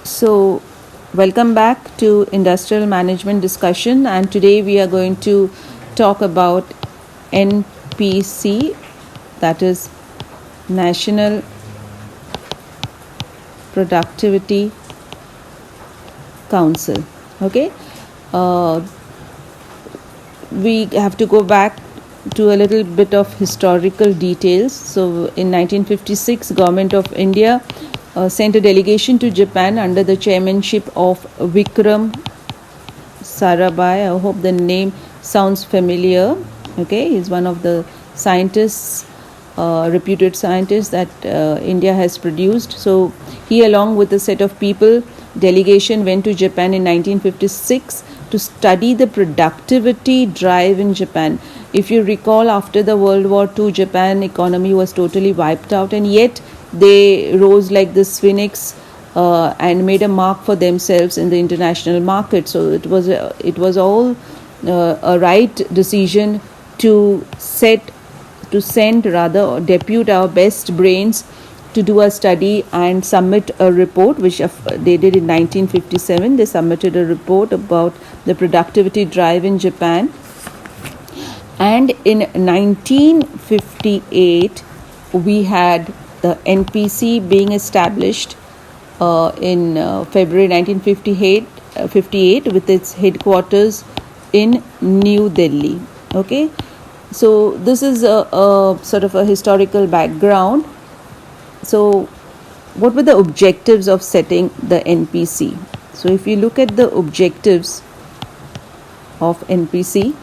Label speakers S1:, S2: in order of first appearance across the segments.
S1: So, welcome back to Industrial Management Discussion, and today we are going to talk about NPC, that is National Productivity Council. Okay, we have to go back to a little bit of historical details. So, in 1956, Government of India sent a delegation to Japan under the chairmanship of Vikram Sarabhai. I hope the name sounds familiar. Okay, he's one of the scientists, reputed scientists that India has produced. So he, along with a set of people, delegation went to Japan in 1956 to study the productivity drive in Japan. If you recall, after the World War II, Japan economy was totally wiped out, and yet they rose like this phoenix and made a mark for themselves in the international market. So it was all a right decision to send rather, or depute our best brains to do a study and submit a report, which they did in 1957. They submitted a report about the productivity drive in Japan. And in 1958, we had the NPC being established in February 1958 with its headquarters in New Delhi. Okay, so this is a sort of a historical background. So what were the objectives of setting the NPC? So if you look at the objectives of NPC,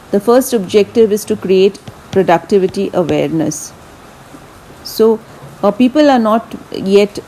S1: the first objective is to create productivity awareness. So people are not yet,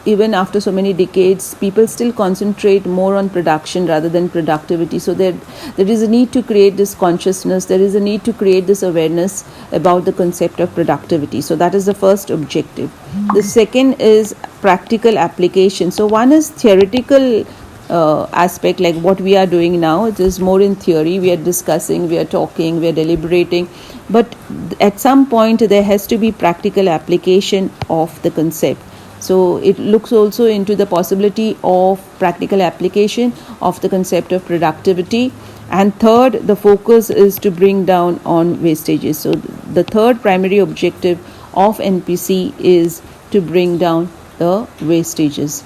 S1: even after so many decades, people still concentrate more on production rather than productivity. So there is a need to create this consciousness, there is a need to create this awareness about the concept of productivity. So that is the first objective. The second is practical application. So one is theoretical aspect, like what we are doing now. It is more in theory. We are discussing, we are talking, we are deliberating, but at some point there has to be practical application of the concept. So it looks also into the possibility of practical application of the concept of productivity. And third, the focus is to bring down on wastages. So the third primary objective of NPC is to bring down the wastages.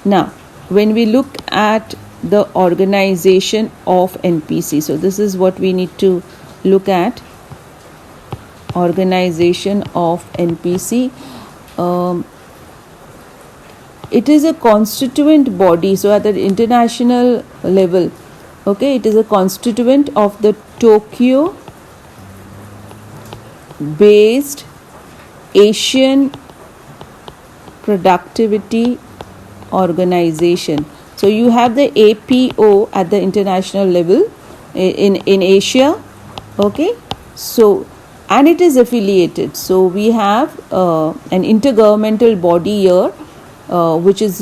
S1: Now, when we look at the organization of NPC, so this is what we need to look at. Organization of NPC. It is a constituent body. So at the international level, okay, it is a constituent of the Tokyo based Asian Productivity Organization. So you have the APO at the international level in Asia. Okay, so, and it is affiliated. So we have an intergovernmental body here which is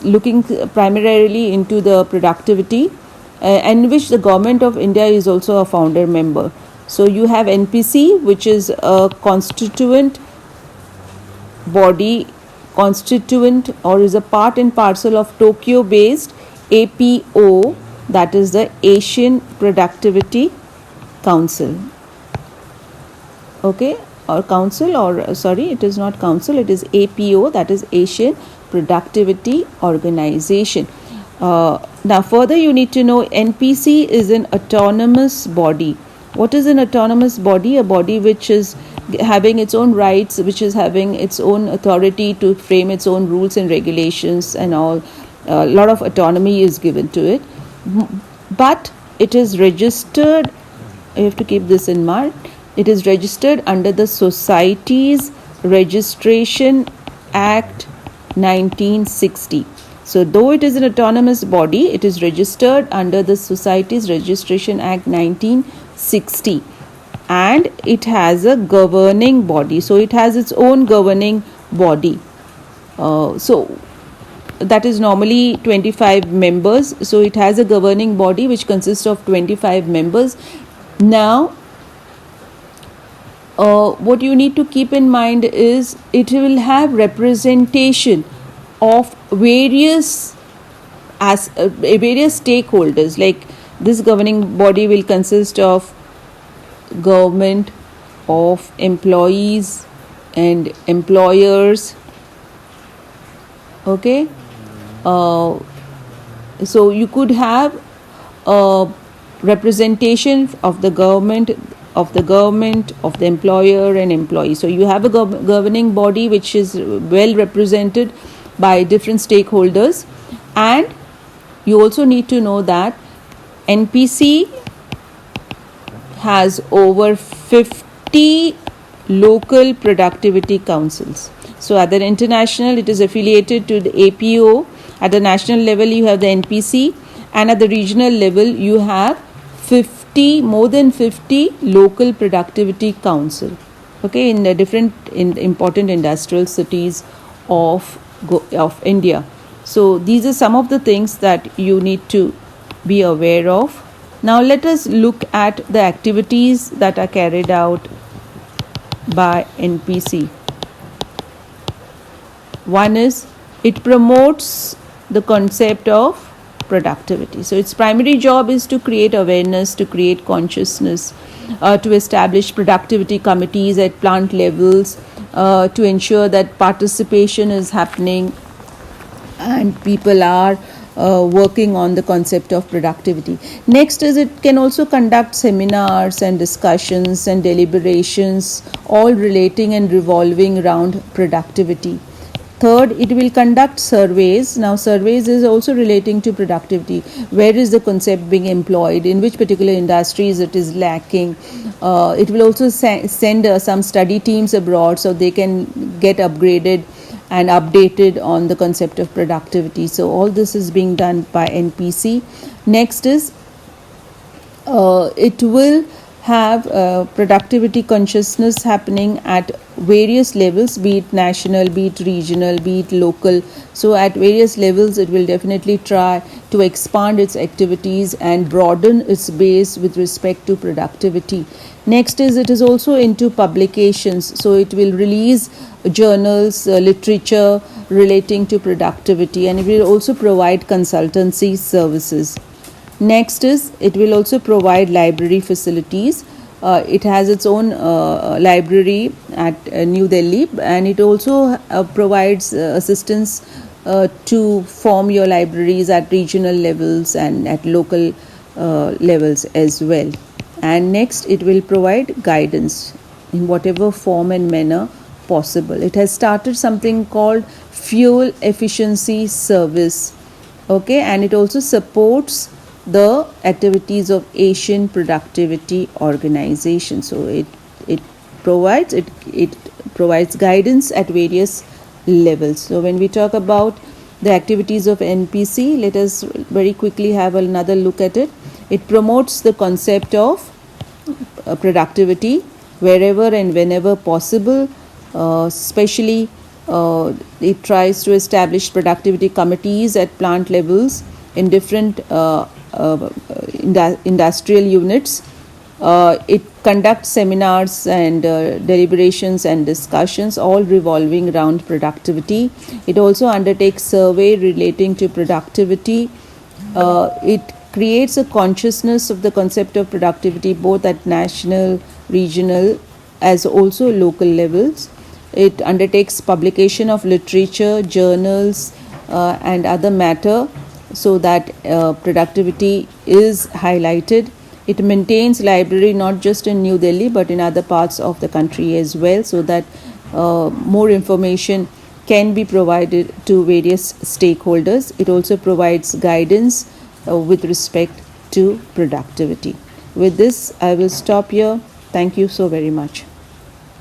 S1: looking primarily into the productivity, and which the government of India is also a founder member. So you have NPC, which is a constituent body, or is a part and parcel of Tokyo based APO, that is the Asian Productivity Council. Okay, or council, or sorry, it is not council, it is APO, that is Asian Productivity Organization. Now further you need to know, NPC is an autonomous body. What is an autonomous body? A body which is having its own rights, which is having its own authority to frame its own rules and regulations and all. A lot of autonomy is given to it, but it is registered, you have to keep this in mind, it is registered under the Societies Registration Act 1960. So though it is an autonomous body, it is registered under the Societies Registration Act 1960, and it has a governing body. So it has its own governing body. So that is normally 25 members. So it has a governing body which consists of 25 members. Now what you need to keep in mind is it will have representation of various various stakeholders. Like this governing body will consist of government, of employees and employers. Okay, so you could have a representation of the government, of the employer and employee. So you have a governing body which is well represented by different stakeholders, and you also need to know that NPC has over 50 local productivity councils. So at the international, it is affiliated to the APO. At the national level, you have the NPC, and at the regional level, you have more than 50 local productivity council. Okay, in the different important industrial cities of India. So these are some of the things that you need to be aware of. Now let us look at the activities that are carried out by NPC. One is, it promotes the concept of productivity. So its primary job is to create awareness, to create consciousness, to establish productivity committees at plant levels, to ensure that participation is happening and people are working on the concept of productivity. Next is, it can also conduct seminars and discussions and deliberations, all relating and revolving around productivity. Third, it will conduct surveys. Now, surveys is also relating to productivity. Where is the concept being employed? In which particular industries it is lacking? It will also send some study teams abroad so they can get upgraded and updated on the concept of productivity. So all this is being done by NPC. Next is, it will have productivity consciousness happening at various levels, be it national, be it regional, be it local. So at various levels, it will definitely try to expand its activities and broaden its base with respect to productivity. Next is, it is also into publications. So it will release journals, literature relating to productivity, and it will also provide consultancy services. Next is, it will also provide library facilities. It has its own library at New Delhi, and it also provides assistance to form your libraries at regional levels and at local levels as well. And next, it will provide guidance in whatever form and manner possible. It has started something called fuel efficiency service. Okay, and it also supports the activities of Asian Productivity Organization. So it provides guidance at various levels. So when we talk about the activities of NPC, let us very quickly have another look at it. It promotes the concept of productivity wherever and whenever possible. Especially it tries to establish productivity committees at plant levels in different industrial units. It conducts seminars and deliberations and discussions, all revolving around productivity. It also undertakes survey relating to productivity. It creates a consciousness of the concept of productivity both at national, regional as also local levels. It undertakes publication of literature, journals and other matter so that productivity is highlighted. It maintains library not just in New Delhi but in other parts of the country as well, so that more information can be provided to various stakeholders. It also provides guidance with respect to productivity. With this, I will stop here. Thank you so very much.